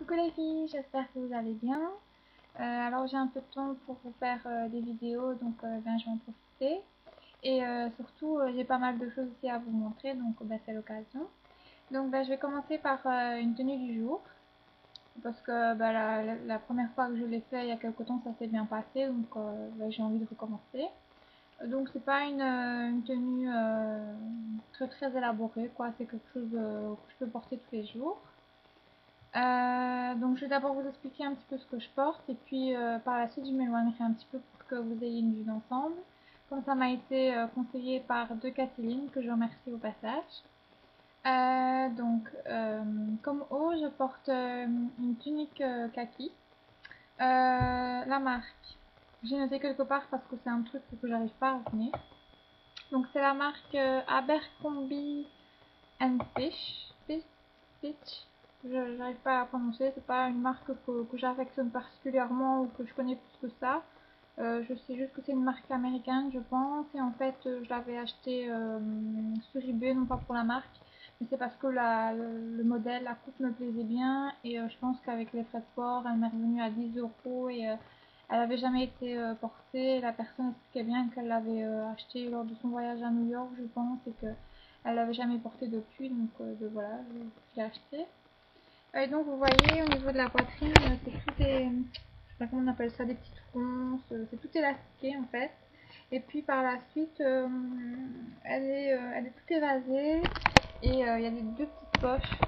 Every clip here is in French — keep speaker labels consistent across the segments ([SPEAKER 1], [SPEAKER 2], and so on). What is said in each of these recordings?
[SPEAKER 1] Coucou les filles, j'espère que vous allez bien. Alors j'ai un peu de temps pour vous faire des vidéos, donc ben, je vais en profiter. Et surtout, j'ai pas mal de choses aussi à vous montrer, donc ben, c'est l'occasion. Donc ben, je vais commencer par une tenue du jour, parce que ben, la première fois que je l'ai fait il y a quelques temps, ça s'est bien passé, donc ben, j'ai envie de recommencer. Donc c'est pas une tenue très élaborée, quoi. C'est quelque chose que je peux porter tous les jours. Donc je vais d'abord vous expliquer un petit peu ce que je porte et puis par la suite je m'éloignerai un petit peu pour que vous ayez une vue d'ensemble. Comme ça m'a été conseillé par deux Catherine que je remercie au passage. Comme haut je porte une tunique kaki. La marque, j'ai noté quelque part parce que c'est un truc que j'arrive pas à retenir. Donc c'est la marque Abercrombie and Fitch. Je n'arrive pas à prononcer, c'est pas une marque que j'affectionne particulièrement ou que je connais plus que ça. Je sais juste que c'est une marque américaine, je pense, et en fait, je l'avais acheté sur eBay, non pas pour la marque, mais c'est parce que le modèle, la coupe me plaisait bien, et je pense qu'avec les frais de port, elle m'est revenue à 10 € et elle n'avait jamais été portée. La personne expliquait bien qu'elle l'avait acheté lors de son voyage à New York, je pense, et que elle l'avait jamais porté depuis, donc voilà, je l'ai acheté. Et donc vous voyez au niveau de la poitrine, c'est tout est, je sais pas comment on appelle ça, des petites ronces, c'est tout élastiqué en fait. Et puis par la suite, elle est toute évasée et il y a des deux petites poches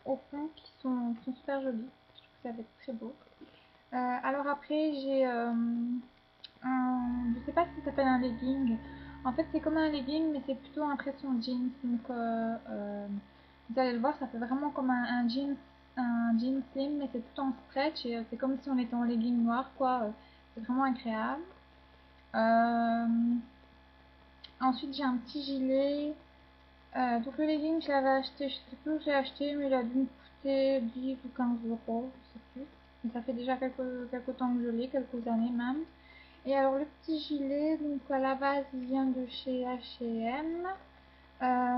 [SPEAKER 1] au fond qui sont super jolies. Je trouve que ça va être très beau. Alors après j'ai je sais pas si ça s'appelle un legging. En fait c'est comme un legging mais c'est plutôt impression jeans. Donc vous allez le voir, ça fait vraiment comme un jean slim, mais c'est tout en stretch et c'est comme si on était en legging noir, quoi. C'est vraiment agréable. Euh, Ensuite, j'ai un petit gilet. Donc le legging, je l'avais acheté, je sais plus où j'ai acheté, mais il a dû me coûter 10 ou 15 €, je sais plus. Mais ça fait déjà quelques temps que je l'ai, quelques années même. Et alors le petit gilet, donc à la base, il vient de chez H&M.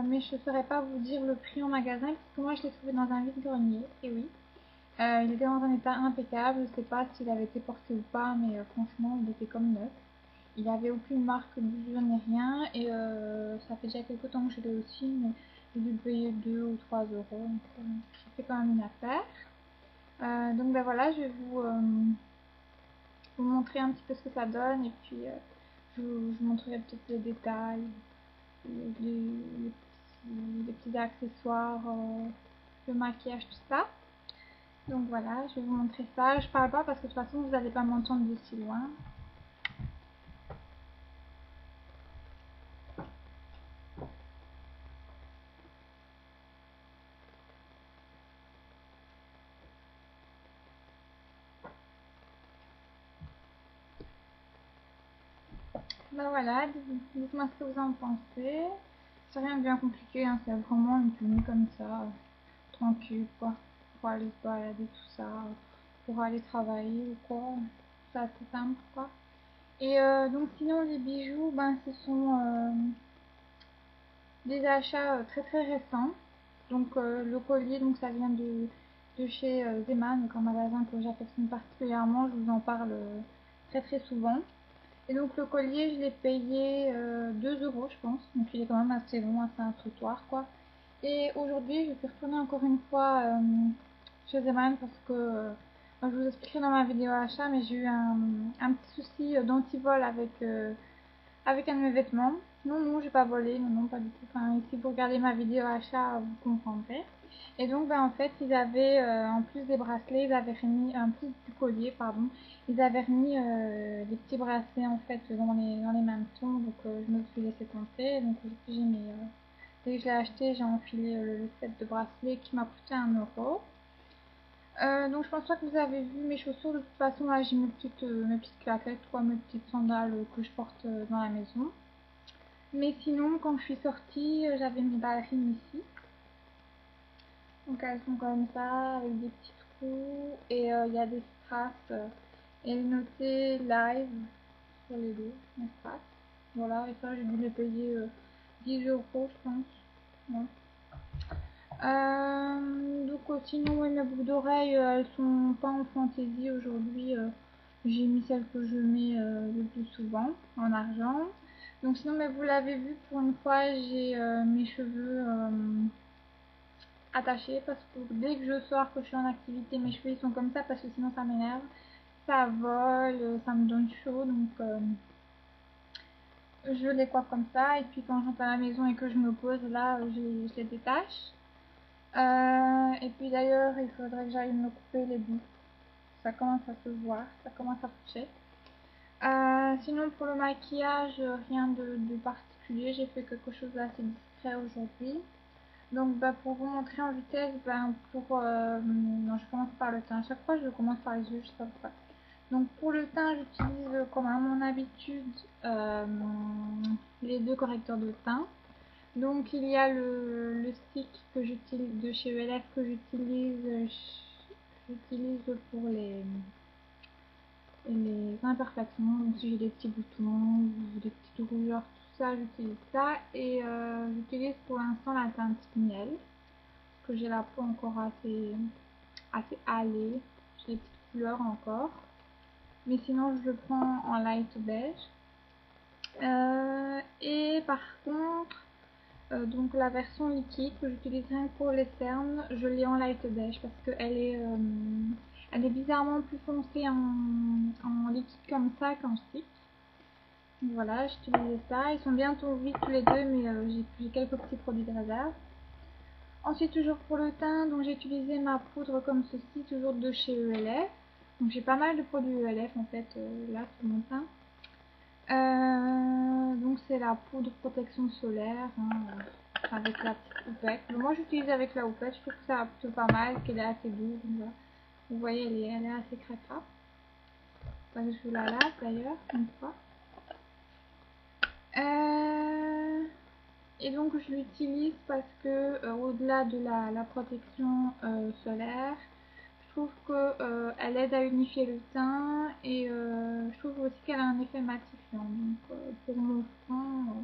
[SPEAKER 1] Mais je ne saurais pas vous dire le prix en magasin parce que moi je l'ai trouvé dans un vide-grenier, et oui. Il était dans un état impeccable, je ne sais pas s'il avait été porté ou pas, mais franchement il était comme neuf. Il n'avait aucune marque d'usure ni rien, et ça fait déjà quelques temps que je l'ai aussi, mais j'ai dû payer 2 ou 3 €, donc ça fait quand même une affaire. Donc ben voilà, je vais vous montrer un petit peu ce que ça donne, et puis je vous montrerai peut-être les détails, les petits accessoires, le maquillage, tout ça. Donc voilà, je vais vous montrer ça. Je parle pas parce que de toute façon vous n'allez pas m'entendre de si loin. Ben voilà, dites-moi ce que vous en pensez. C'est rien de bien compliqué, hein, c'est vraiment une tenue comme ça, tranquille quoi, pour aller se balader, tout ça, pour aller travailler ou quoi. C'est assez simple quoi. Et donc sinon les bijoux, ben ce sont des achats très récents. Donc le collier, donc ça vient de chez Zeman, donc un magasin que j'affectionne particulièrement, je vous en parle très souvent. Et donc le collier, je l'ai payé 2 € je pense, donc il est quand même assez long, assez instructoire quoi. Et aujourd'hui, je suis retournée encore une fois chez Zeman parce que, je vous expliquerai dans ma vidéo achat, mais j'ai eu un petit souci d'antivol avec un de mes vêtements. Non, j'ai pas volé, non, pas du tout. Enfin, si vous regardez ma vidéo achat, vous comprendrez. Et donc, ben, en fait, ils avaient, en plus des bracelets, ils avaient remis, un plus du collier, pardon, ils avaient remis des petits bracelets, en fait, dans les mêmes tons. Donc, je me suis laissé tenter. Donc, j'ai mis, dès que je l'ai acheté, j'ai enfilé le set de bracelets qui m'a coûté 1 €. Donc je pense pas que vous avez vu mes chaussures. De toute façon là j'ai mes petites claquettes, mes petites sandales que je porte dans la maison. Mais sinon quand je suis sortie, j'avais mes ballerines ici. Donc elles sont comme ça avec des petits trous et il y a des strass et noté live sur les deux, mes strass. Voilà, et ça j'ai dû les payer 10 € je pense. Ouais. Donc sinon oui, mes boucles d'oreilles elles sont pas en fantaisie aujourd'hui. J'ai mis celles que je mets le plus souvent en argent. Donc sinon, mais vous l'avez vu, pour une fois j'ai mes cheveux attachés parce que dès que je sors, que je suis en activité, mes cheveux ils sont comme ça parce que sinon ça m'énerve. Ça vole, ça me donne chaud, donc je les coiffe comme ça. Et puis quand je rentre à la maison et que je me pose, là je les détache. Et puis d'ailleurs, il faudrait que j'aille me couper les boucles. Ça commence à se voir, ça commence à toucher. Sinon pour le maquillage, rien de particulier. J'ai fait quelque chose d'assez discret aujourd'hui. Donc bah, pour vous montrer en vitesse, non, je commence par le teint. À chaque fois je commence par les yeux, je sais pas pourquoi. Donc pour le teint, j'utilise comme à mon habitude les deux correcteurs de teint. Donc il y a le stick que j'utilise de chez ELF que j'utilise pour les imperfections. Donc si j'ai des petits boutons, des petites rougeurs, tout ça, j'utilise ça. Et j'utilise pour l'instant la teinte miel, parce que j'ai la peau encore assez hâlée. J'ai des petites couleurs encore. Mais sinon je le prends en light beige. Et par contre, donc la version liquide que j'utilise rien que pour les cernes, je l'ai en light beige parce qu'elle elle est bizarrement plus foncée en liquide comme ça qu'en stick. Donc voilà, j'utilisais ça. Ils sont bientôt vides tous les deux, mais j'ai quelques petits produits de réserve. Ensuite, toujours pour le teint, donc j'ai utilisé ma poudre comme ceci, toujours de chez ELF. Donc j'ai pas mal de produits ELF en fait là sur mon teint. Donc c'est la poudre protection solaire avec la petite houppette. Moi j'utilise avec la houppette, je trouve que ça va plutôt pas mal, qu'elle est assez douce. Voilà. Vous voyez, elle est assez cracra. Enfin, je vous la lave d'ailleurs une fois. Et donc je l'utilise parce que au-delà de la protection solaire, je trouve que elle aide à unifier le teint et je trouve aussi qu'elle a un effet matifiant. Donc pour mon front,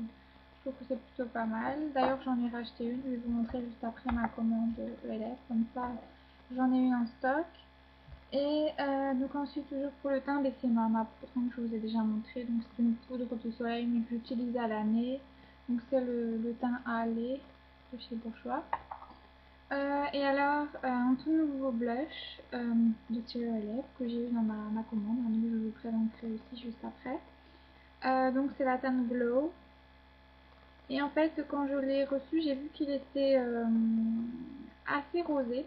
[SPEAKER 1] je trouve que c'est plutôt pas mal. D'ailleurs j'en ai racheté une, je vais vous montrer juste après ma commande ELF, comme ça j'en ai une en stock. Et donc ensuite toujours pour le teint, c'est ma poudre que je vous ai déjà montré. Donc c'est une poudre de soleil mais que j'utilise à l'année. Donc c'est le teint Allé de chez Bourjois. Et alors, un tout nouveau blush de chez ELF que j'ai eu dans ma commande, donc je vous présenterai aussi juste après. Donc c'est la teinte Glow. Et en fait, quand je l'ai reçu, j'ai vu qu'il était assez rosé.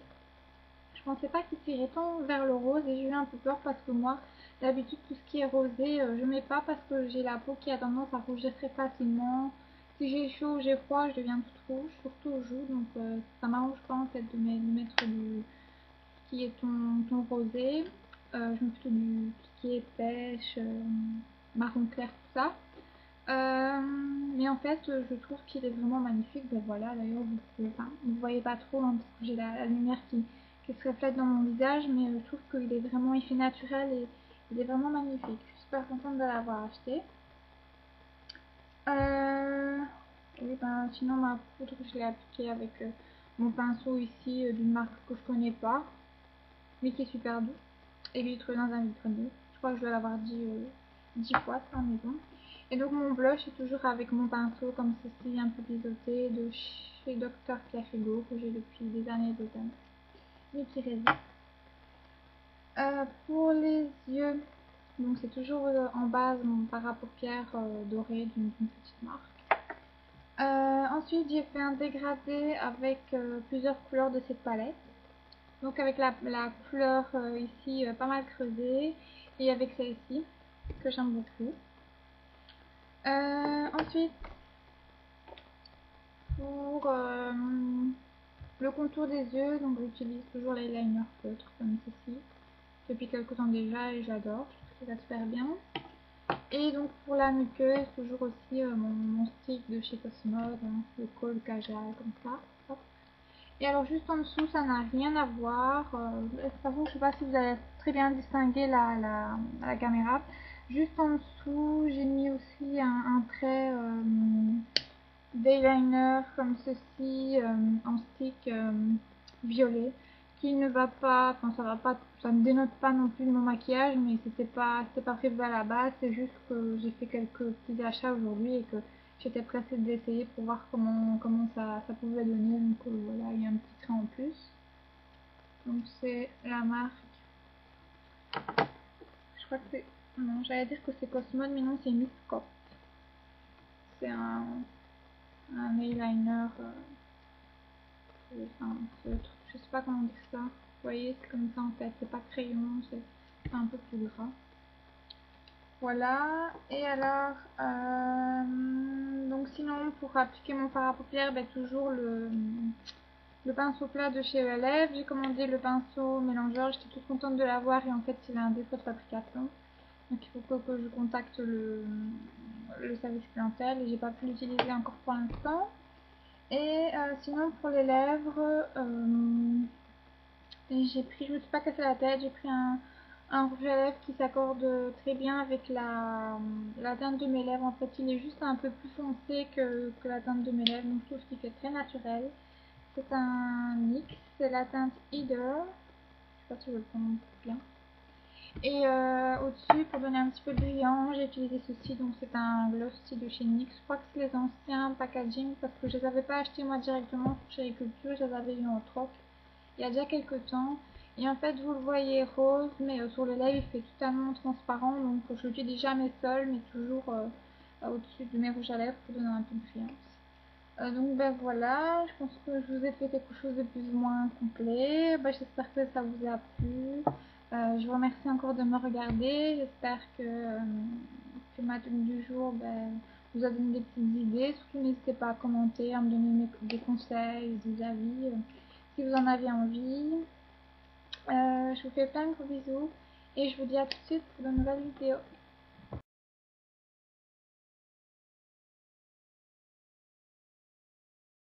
[SPEAKER 1] Je pensais pas qu'il tirait tant vers le rose et j'ai eu un peu peur parce que moi, d'habitude, tout ce qui est rosé, je mets pas parce que j'ai la peau qui a tendance à rougir très facilement. Si j'ai chaud ou j'ai froid, je deviens toute rouge, surtout aux joues, donc ça m'arrange pas en fait de mettre ce qui est ton rosé. Je mets plutôt tout ce qui est pêche, marron clair, tout ça. Mais en fait, je trouve qu'il est vraiment magnifique. Ben voilà, d'ailleurs, vous voyez pas trop hein, parce que j'ai la lumière qui se reflète dans mon visage, mais je trouve qu'il est vraiment, il fait naturel et il est vraiment magnifique. Je suis super contente de l'avoir acheté. Oui, ben, sinon ma poudre, je l'ai appliquée avec mon pinceau ici d'une marque que je connais pas, mais qui est super doux et que j'ai trouvé dans un vide-grenier. Je crois que je dois l'avoir dit 10 fois à la maison. Et donc mon blush est toujours avec mon pinceau comme ceci, un peu biseauté de chez Dr. Claire Hugo que j'ai depuis des années et des années. Mais qui résiste. Pour les yeux, donc c'est toujours en base mon fard à paupières doré d'une petite marque. Ensuite j'ai fait un dégradé avec plusieurs couleurs de cette palette. Donc avec la couleur ici pas mal creusée et avec celle-ci que j'aime beaucoup. Ensuite pour le contour des yeux, donc j'utilise toujours l'eyeliner feutre comme ceci depuis quelques temps déjà et j'adore, je trouve que ça va super bien. Et donc pour la muqueuse, toujours aussi mon stick de chez Cosmode, hein, le col Kajal comme ça. Hop. Et alors juste en dessous, ça n'a rien à voir. De toute façon, je sais pas si vous allez très bien distinguer la caméra. Juste en dessous, j'ai mis aussi un trait d'eyeliner comme ceci en stick violet qui ne va pas, enfin ça va pas, ça ne dénote pas non plus de mon maquillage, mais c'était pas prévu à la base, c'est juste que j'ai fait quelques petits achats aujourd'hui et que j'étais pressée de l'essayer pour voir comment ça pouvait donner, donc voilà, il y a un petit trait en plus. Donc c'est la marque, je crois que c'est, non, j'allais dire que c'est Cosmode, mais non, c'est Miss Cop. C'est un eyeliner, enfin, je sais pas comment dire ça. Vous voyez, c'est comme ça en fait, c'est pas crayon, c'est un peu plus gras. Voilà, et alors, donc sinon pour appliquer mon fard à paupières, ben, toujours le pinceau plat de chez Elève. J'ai commandé le pinceau mélangeur, j'étais toute contente de l'avoir et en fait il a un défaut de fabrication. Donc il faut que je contacte le service clientèle et j'ai pas pu l'utiliser encore pour l'instant. Et sinon pour les lèvres, j'ai pris, je me suis pas cassé la tête, j'ai pris un rouge à lèvres qui s'accorde très bien avec la teinte de mes lèvres. En fait, il est juste un peu plus foncé que la teinte de mes lèvres, donc je trouve qu'il fait très naturel. C'est un NYX, c'est la teinte Either, je sais pas si je le prononce bien. Et au-dessus, pour donner un petit peu de brillant, j'ai utilisé ceci, donc c'est un glossy de chez NYX. Je crois que c'est les anciens packaging parce que je les avais pas achetés moi directement chez les cultures, je les avais eu en troc il y a déjà quelques temps. Et en fait, vous le voyez rose, mais sur les lèvres, il fait totalement transparent. Donc, je l'utilise jamais seul, mais toujours au-dessus de mes rouges à lèvres pour donner un peu de brillance. Donc, ben voilà, je pense que je vous ai fait quelque chose de plus ou moins complet. Ben, j'espère que ça vous a plu. Je vous remercie encore de me regarder. J'espère que ma tenue du jour vous a donné des petites idées. Surtout, n'hésitez pas à commenter, à me donner des conseils, des avis. Si vous en avez envie. Je vous fais plein de gros bisous et je vous dis à tout de suite pour de nouvelles vidéos.